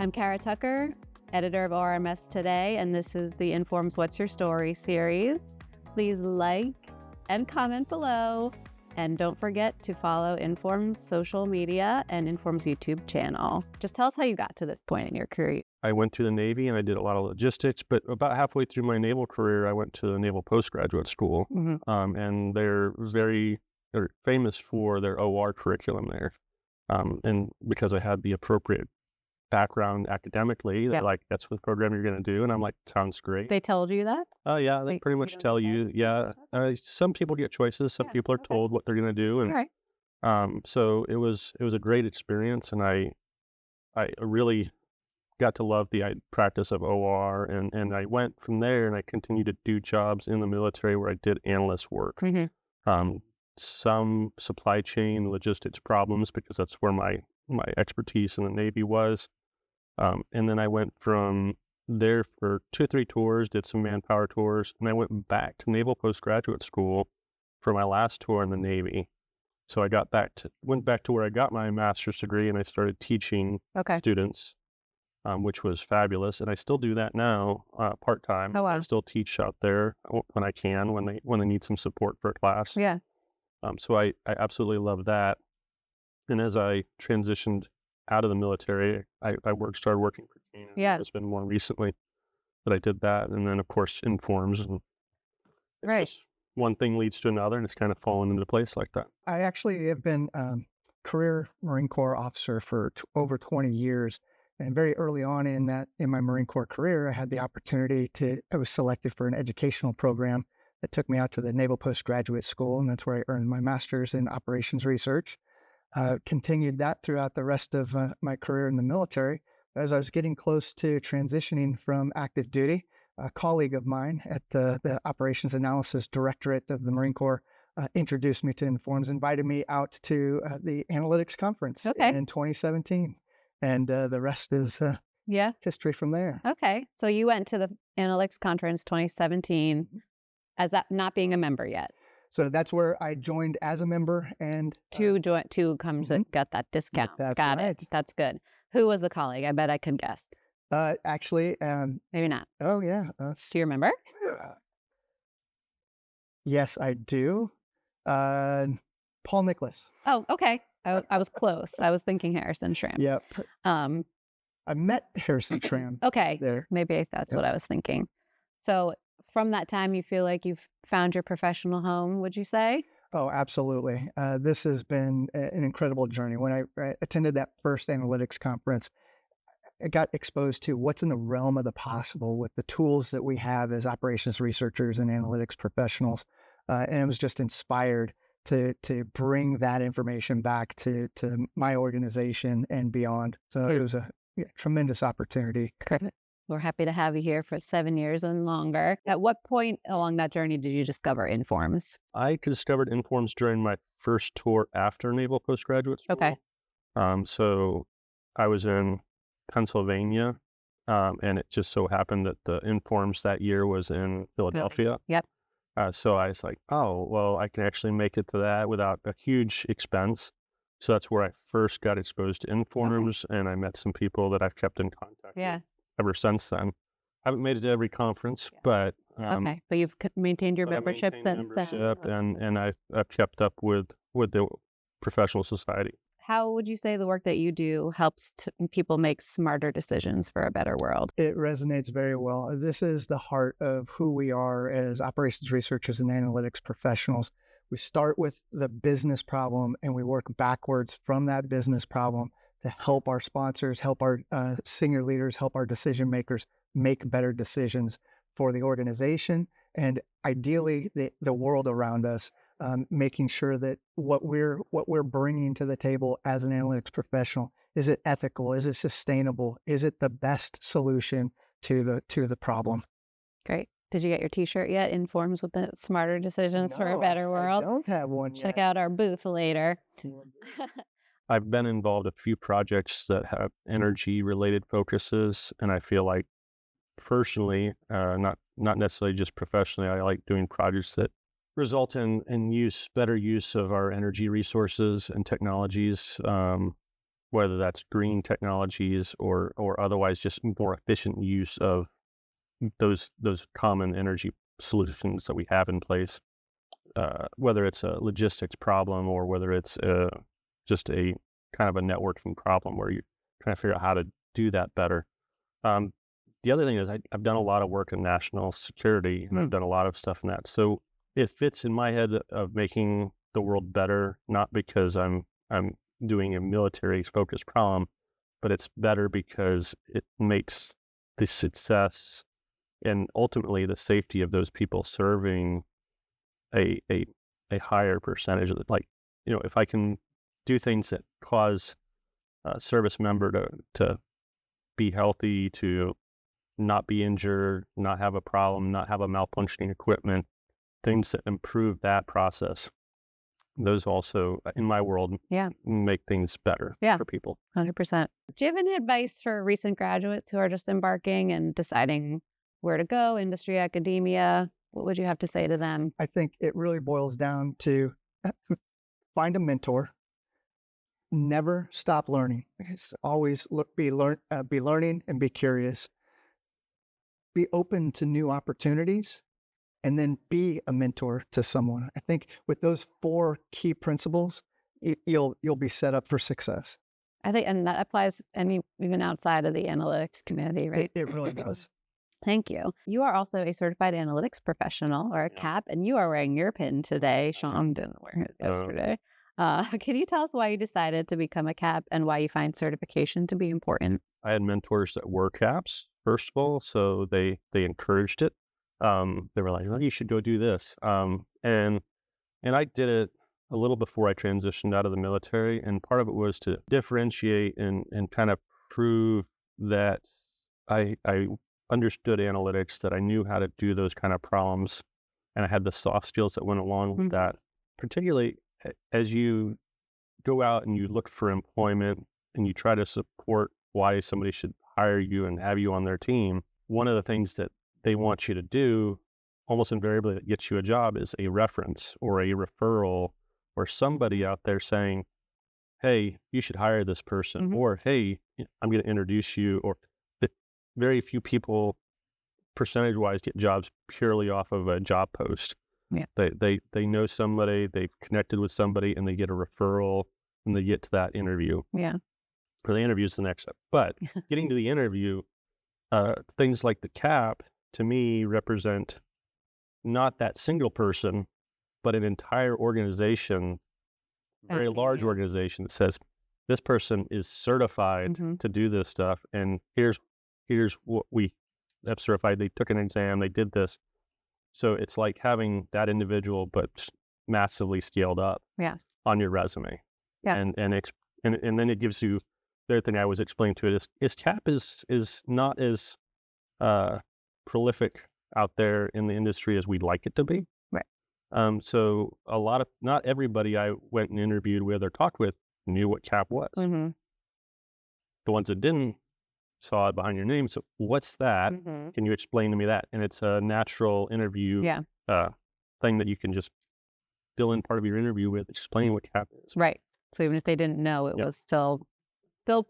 I'm Kara Tucker, editor of RMS Today, and this is the Informs What's Your Story series. Please like and comment below, and don't forget to follow Inform's social media and Inform's YouTube channel. Just tell us how you got to this point in your career. I went to the Navy and I did a lot of logistics, but about halfway through my naval career, I went to the Naval Postgraduate School, and they're famous for their OR curriculum there. And because I had the appropriate background academically, they're like, that's what program you're going to do. And I'm like, sounds great. They told you that? Oh, yeah, they pretty much tell you. Yeah. Some people get choices. Some people are told what they're going to do. And so it was a great experience. And I really got to love the practice of OR. And I went from there and I continued to do jobs in the military where I did analyst work. Some supply chain logistics problems, because that's where my expertise in the Navy was. And then I went from there for 2 or 3 tours, did some manpower tours, and I went back to Naval Postgraduate School for my last tour in the Navy. So I went back to where I got my master's degree, and I started teaching students, which was fabulous. And I still do that now, part-time. Oh, wow. I still teach out there when I can, when they need some support for a class. Yeah. So I absolutely love that. And as I transitioned out of the military, I started working for Canada. Yeah. It's been more recently that I did that. And then, of course, Informs. And just one thing leads to another, and it's kind of fallen into place like that. I actually have been career Marine Corps officer for over 20 years. And very early on in my Marine Corps career, I had the opportunity I was selected for an educational program that took me out to the Naval Postgraduate School, and that's where I earned my master's in operations research. Continued that throughout the rest of my career in the military. As I was getting close to transitioning from active duty, a colleague of mine at the Operations Analysis Directorate of the Marine Corps introduced me to Informs, invited me out to the Analytics Conference in 2017. And the rest is history from there. Okay. So you went to the Analytics Conference 2017 as that not being a member yet. So that's where I joined as a member, and to come to get that discount. Got it. That's good. Who was the colleague? I bet I could guess. Actually, maybe not. Oh yeah. Do you remember? Yes, I do. Paul Nicholas. Oh, okay. I was close. I was thinking Harrison Schramm. Yep. I met Harrison Schramm. Okay. There. Maybe that's what I was thinking. So from that time, you feel like you've found your professional home, would you say? Oh, absolutely. This has been an incredible journey. When I attended that first analytics conference, I got exposed to what's in the realm of the possible with the tools that we have as operations researchers and analytics professionals. And I was just inspired to bring that information back to my organization and beyond. So it was a tremendous opportunity. We're happy to have you here for 7 years and longer. At what point along that journey did you discover Informs? I discovered Informs during my first tour after Naval Postgraduate School. Okay. So I was in Pennsylvania, and it just so happened that the Informs that year was in Philadelphia. Yep. So I was like, oh, well, I can actually make it to that without a huge expense. So that's where I first got exposed to Informs, and I met some people that I've kept in contact with ever since then. I haven't made it to every conference, but but you've maintained your membership since then. And I've kept up with the professional society. How would you say the work that you do helps people make smarter decisions for a better world? It resonates very well. This is the heart of who we are as operations researchers and analytics professionals. We start with the business problem and we work backwards from that business problem to help our sponsors, help our senior leaders, help our decision makers make better decisions for the organization and ideally the world around us. Making sure that what we're bringing to the table as an analytics professional, is it ethical? Is it sustainable? Is it the best solution to the problem? Great. Did you get your T-shirt yet? Informs with the smarter decisions for a better world. I don't have one yet. Check out our booth later. I've been involved in a few projects that have energy-related focuses, and I feel like personally, not necessarily just professionally, I like doing projects that result in better use of our energy resources and technologies. whether that's green technologies or otherwise just more efficient use of those common energy solutions that we have in place, whether it's a logistics problem or whether it's just a kind of a networking problem where you're trying to figure out how to do that better. The other thing is I've done a lot of work in national security, and I've done a lot of stuff in that. So it fits in my head of making the world better, not because I'm doing a military focused problem, but it's better because it makes the success and ultimately the safety of those people serving a higher percentage of it. Like, if I can do things that cause a service member to be healthy, to not be injured, not have a problem, not have a malfunctioning equipment, things that improve that process, those also, in my world, make things better for people. 100%. Do you have any advice for recent graduates who are just embarking and deciding where to go, industry, academia? What would you have to say to them? I think it really boils down to find a mentor. Never stop learning. It's always be learning and be curious. Be open to new opportunities, and then be a mentor to someone. I think with those 4 key principles, you'll be set up for success. I think, and that applies even outside of the analytics community, right? It really does. Thank you. You are also a certified analytics professional, or a CAP, and you are wearing your pin today. Shaun didn't wear it yesterday. Can you tell us why you decided to become a CAP and why you find certification to be important? I had mentors that were CAPs, first of all, so they encouraged it. They were like, "Oh, you should go do this." And I did it a little before I transitioned out of the military, and part of it was to differentiate and kind of prove that I understood analytics, that I knew how to do those kind of problems, and I had the soft skills that went along with that. Particularly as you go out and you look for employment and you try to support why somebody should hire you and have you on their team, one of the things that they want you to do almost invariably that gets you a job is a reference or a referral or somebody out there saying, "Hey, you should hire this person," or, "Hey, I'm going to introduce you," or very few people percentage-wise get jobs purely off of a job post. Yeah. They know somebody, they've connected with somebody, and they get a referral, and they get to that interview. Yeah. Or the interview is the next step. But getting to the interview, things like the CAP, to me, represent not that single person, but an entire organization, very large organization that says, this person is certified to do this stuff, and here's what we have certified. They took an exam, they did this. So it's like having that individual, but massively scaled up on your resume. Yeah. And then it gives you, the other thing I always explain to it is CAP is not as prolific out there in the industry as we'd like it to be. Right. So not everybody I went and interviewed with or talked with knew what CAP was. The ones that didn't saw it behind your name. So what's that? Can you explain to me that? And it's a natural interview thing that you can just fill in part of your interview with, explain what CAP is. Right. So even if they didn't know, it was still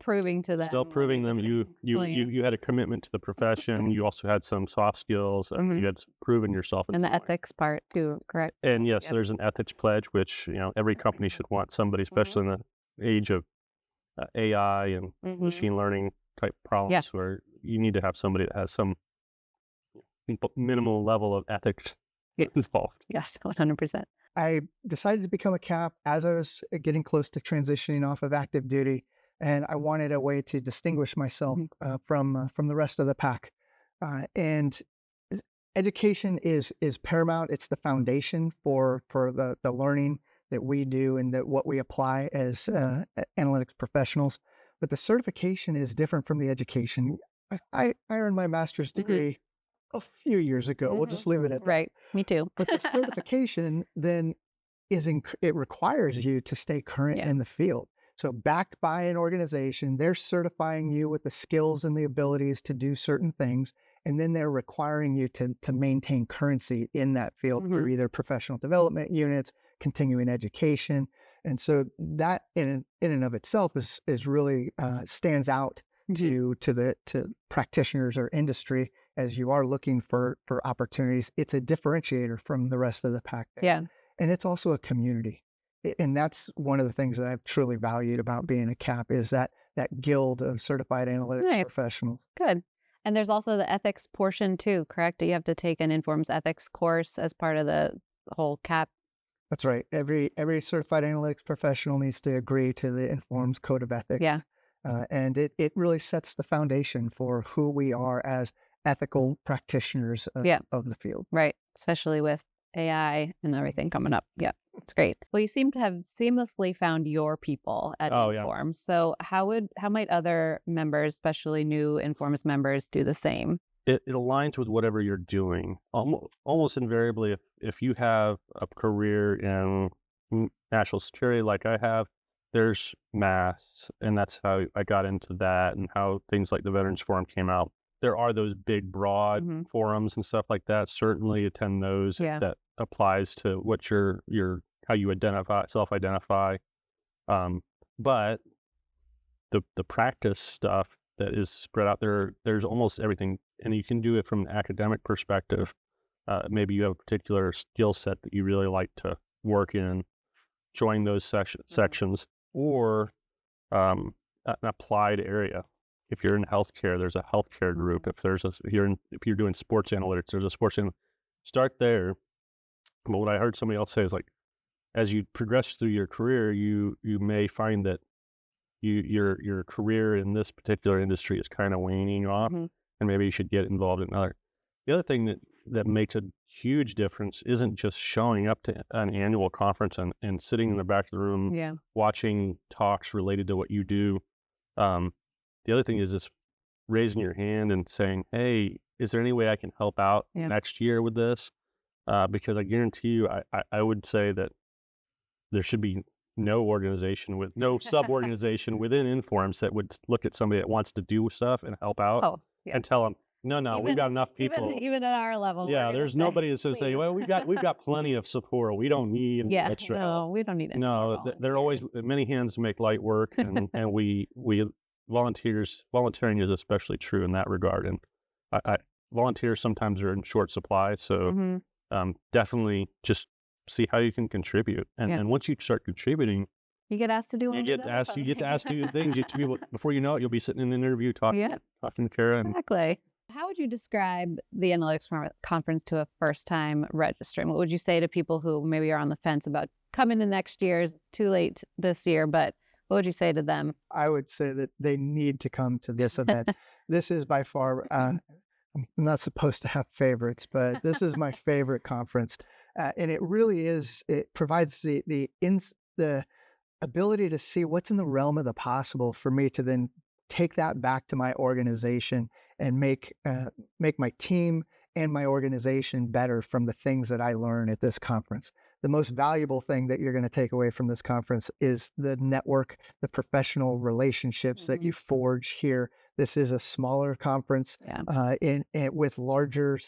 proving to them. Still proving them you had a commitment to the profession. You also had some soft skills. You had proven yourself. And the ethics part too, correct? And yes, there's an ethics pledge, which every company should want somebody, especially in the age of AI and machine learning type problems, where you need to have somebody that has some minimal level of ethics involved. Yes, 100%. I decided to become a CAP as I was getting close to transitioning off of active duty, and I wanted a way to distinguish myself from the rest of the pack. And education is paramount. It's the foundation for the learning that we do and that what we apply as analytics professionals. But the certification is different from the education. I earned my master's degree a few years ago. We'll just leave it at that. Right. Me too. But the certification then it requires you to stay current in the field. So backed by an organization, they're certifying you with the skills and the abilities to do certain things. And then they're requiring you to maintain currency in that field through either professional development units, continuing education. And so that in and of itself is really stands out to practitioners or industry as you are looking for opportunities. It's a differentiator from the rest of the pack there. Yeah. And it's also a community. And that's one of the things that I've truly valued about being a CAP is that guild of certified analytics Right. professionals. Good. And there's also the ethics portion too, correct? You have to take an Informs ethics course as part of the whole CAP. That's right. Every certified analytics professional needs to agree to the Informs Code of Ethics. Yeah. And it really sets the foundation for who we are as ethical practitioners of the field. Right. Especially with AI and everything coming up. Yeah. It's great. Well, you seem to have seamlessly found your people at Informs. So how might other members, especially new Informs members, do the same? It aligns with whatever you're doing. Almost invariably, if you have a career in national security like I have, there's math, and that's how I got into that, and how things like the Veterans Forum came out. There are those big, broad forums and stuff like that. Certainly attend those. That applies to what your how you self-identify. But the practice stuff that is spread out there, there's almost everything, and you can do it from an academic perspective. Maybe you have a particular skill set that you really like to work in, join those sections, or an applied area. If you're in healthcare, there's a healthcare group. If you're doing sports analytics, there's a sports analytics. Start there. But what I heard somebody else say is, like, as you progress through your career, you may find that your career in this particular industry is kind of waning off, and maybe you should get involved in another. The other thing that makes a huge difference isn't just showing up to an annual conference and sitting in the back of the room watching talks related to what you do. The other thing is just raising your hand and saying, hey, is there any way I can help out next year with this? Because I guarantee you, I would say that there should be no organization with no sub-organization within Informs that would look at somebody that wants to do stuff and help out and tell them, no, we've got enough people. Even at our level. Yeah, there's nobody that's going to say, well, we've got plenty of support. We don't need extra help. No, we don't need it. No, they're always, many hands make light work, and we volunteering is especially true in that regard. And volunteers sometimes are in short supply, so definitely just see how you can contribute. And once you start contributing, you get asked to do. You get to ask to do things. Before you know it, you'll be sitting in an interview talking to Kara. Exactly. How would you describe the Analytics Conference to a first-time registrant? What would you say to people who maybe are on the fence about coming to next year? It's too late this year, but what would you say to them? I would say that they need to come to this event. This is by far, I'm not supposed to have favorites, but this is my favorite conference. And it really is, it provides the ability to see what's in the realm of the possible for me to then take that back to my organization and make my team and my organization better from the things that I learn at this conference. The most valuable thing that you're going to take away from this conference is the network, the professional relationships that you forge here. This is a smaller conference with larger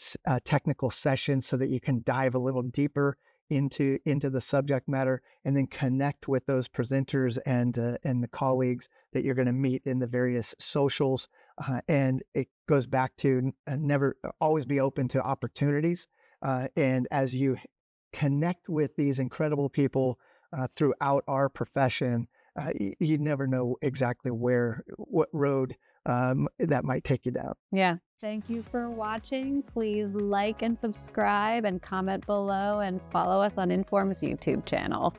technical sessions so that you can dive a little deeper into the subject matter and then connect with those presenters and the colleagues that you're going to meet in the various socials. And it goes back to always be open to opportunities. And as you connect with these incredible people throughout our profession, you never know exactly what road that might take you down. Yeah. Thank you for watching. Please like and subscribe and comment below and follow us on Inform's YouTube channel.